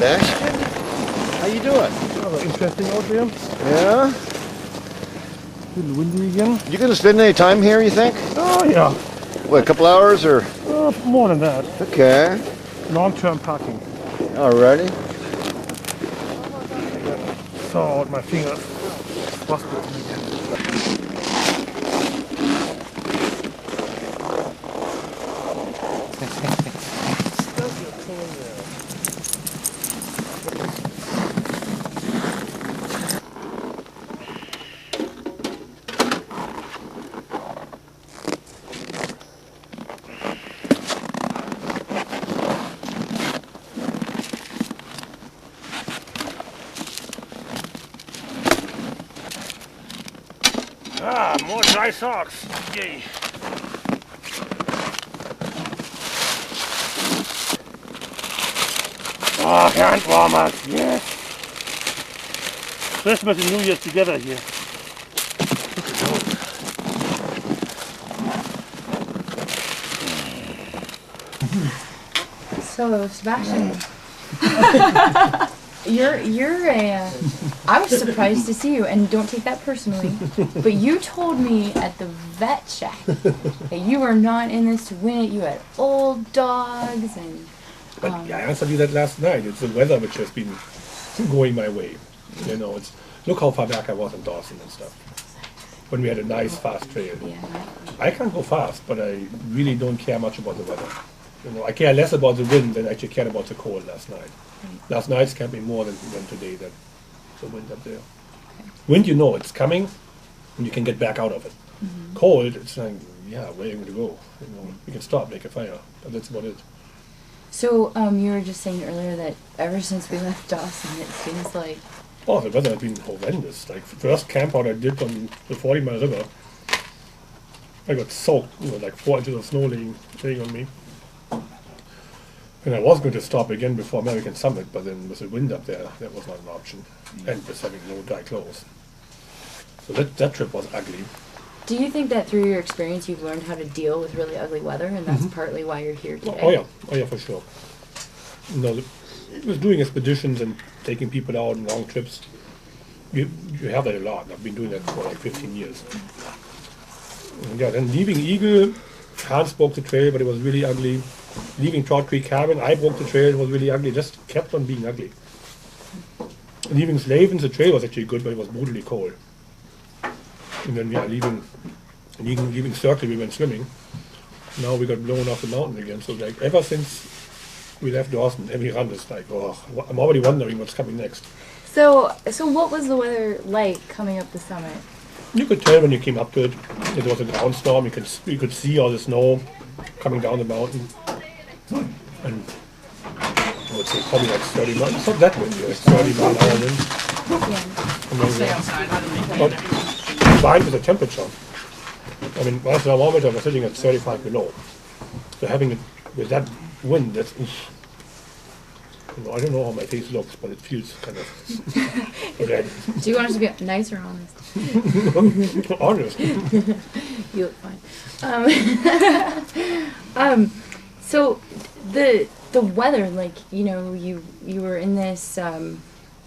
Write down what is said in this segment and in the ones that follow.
Sebastian. How you doing? Oh, interesting out there. Yeah? A little windy again. You gonna spend any time here, you think? Oh yeah. What, a couple hours or? More than that. Okay. Long-term parking. Alrighty. Saw out my fingers. Frostbitten again. Ah, more dry socks. Yay. Oh, hand warmers, yes. Christmas and New Year's together here. Look at those. So, Sebastian, you're a. I was surprised to see you, and don't take that personally, but you told me at the vet shack that you were not in this to win it. You had old dogs and. But I answered you that last night. It's the weather which has been going my way. You know, look how far back I was in Dawson and stuff. When we had a nice fast trail. Yeah. I can go fast, but I really don't care much about the weather. You know, I care less about the wind than I actually cared about the cold last night. Right. Last night scared me more than today. That the wind up there. Okay. Wind, you know, it's coming, and you can get back out of it. Mm-hmm. Cold, it's like, yeah, where are you going to go? You know, you can stop, make a fire, but that's about it. So, you were just saying earlier that ever since we left Dawson, it seems like... Oh, the weather has been horrendous. Like, the first camp out I did on the 40 Mile River, I got soaked, you know, like 4 inches of snow laying on me. And I was going to stop again before American Summit, but then with the wind up there, that was not an option. And with having no dry clothes. So that trip was ugly. Do you think that through your experience you've learned how to deal with really ugly weather, and that's partly why you're here today? Oh yeah, for sure. You know, it was doing expeditions and taking people out on long trips. You have that a lot. I've been doing that for like 15 years. And yeah, then leaving Eagle, Hans broke the trail, but it was really ugly. Leaving Trout Creek Cabin, I broke the trail, it was really ugly. It just kept on being ugly. Leaving Slavens, the trail was actually good, but it was brutally cold. And then, yeah, leaving Circle, we went swimming. Now we got blown off the mountain again. So, like, ever since we left Dawson, every run is like, oh, I'm already wondering what's coming next. So what was the weather like coming up the summit? You could tell when you came up to it. It was a ground storm. You could see all the snow coming down the mountain. And I would say probably like 30 miles. It's not that windy, like 30 mile an hour wind. Yeah. But combined with the temperature, I mean, my thermometer was sitting at 35 below. So having it with that wind, that's, you know, I don't know how my face looks, but it feels kind of red. Do you want us to be nice or honest? Honest. You look fine. So the weather, like, you know, you were in this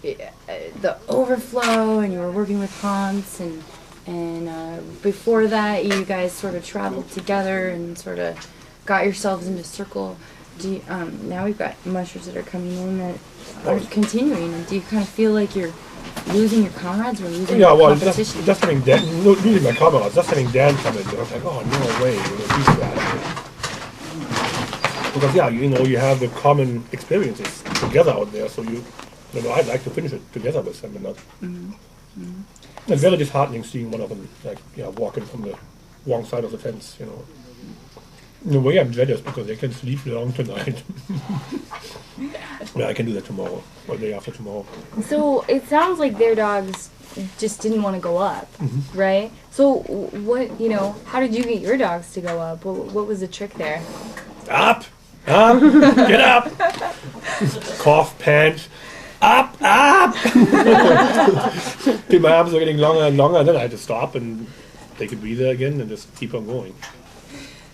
the overflow, and you were working with Hans, and before that you guys sort of traveled together and sort of got yourselves into circle. Do you, now we've got mushers that are coming in that are continuing, and do you kind of feel like you're losing your comrades or losing your competition? Just having Dan, losing my comrades, just having Dan come in, I was like, oh, no way, you know, he's bad. Because, yeah, you know, you have the common experiences together out there, so you know, I'd like to finish it together with them and not. Mm-hmm. Mm-hmm. It's very disheartening seeing one of them, like, you know, walking from the wrong side of the fence, you know. In a way, I'm jealous because they can sleep long tonight. Yeah, I can do that tomorrow, or the day after tomorrow. So it sounds like their dogs just didn't want to go up, right? So what, you know, how did you get your dogs to go up? What was the trick there? Up! Get up! Cough, pant. Up! My arms were getting longer and longer, and then I had to stop and take a breather again and just keep on going.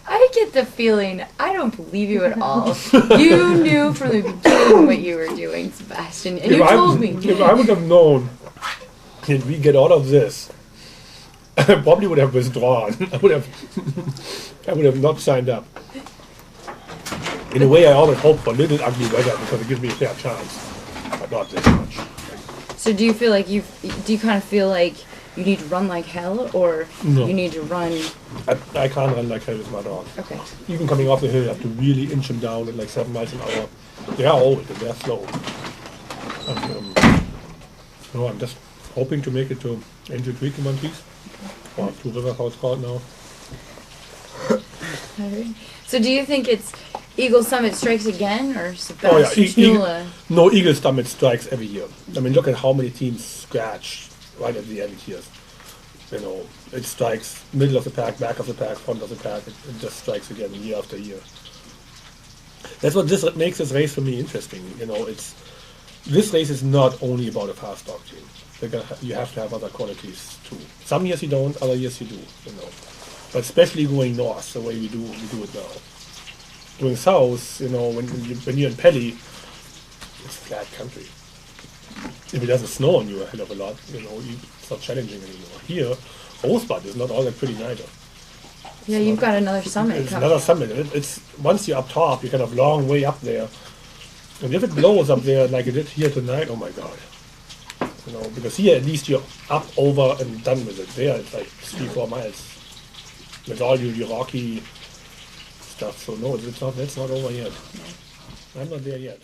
I get the feeling, I don't believe you at all. You knew from the beginning what you were doing, Sebastian, and you told me. If I would have known that we get all of this, I probably would have withdrawn. I would have not signed up. In a way, I always hope for little ugly weather because it gives me a fair chance, but not this much. So do you feel like do you kind of feel like you need to run like hell, or No. you need to run? I can't run like hell with my dog. Okay. Even coming off the hill, you have to really inch him down at like 7 miles an hour. They are old and they're slow. And, no, I'm just hoping to make it to Angel Creek in one piece, or Two River, how it's called now. Alright. So do you think it's Eagle Summit strikes again, or Sebastian Schnuelle? No, Eagle Summit strikes every year. I mean, look at how many teams scratch right at the end here. You know, it strikes middle of the pack, back of the pack, front of the pack. It just strikes again year after year. That's what this makes this race for me interesting. You know, this race is not only about a fast dog team. You have to have other qualities too. Some years you don't, other years you do. You know, but especially going north, the way we do it now. Going south, you know, when you're in Pelly, it's flat country. If it doesn't snow on you a hell of a lot, you know, it's not challenging anymore. Here, Rosebud is not all that pretty neither. Yeah, you've got another summit It's coming. another summit. It's once you're up top, you're kind of long way up there. And if it blows up there like it did here tonight, oh my god. You know, because here at least you're up, over, and done with it. There it's like 3-4 miles. With all your rocky stuff. So no, it's not over yet. I'm not there yet.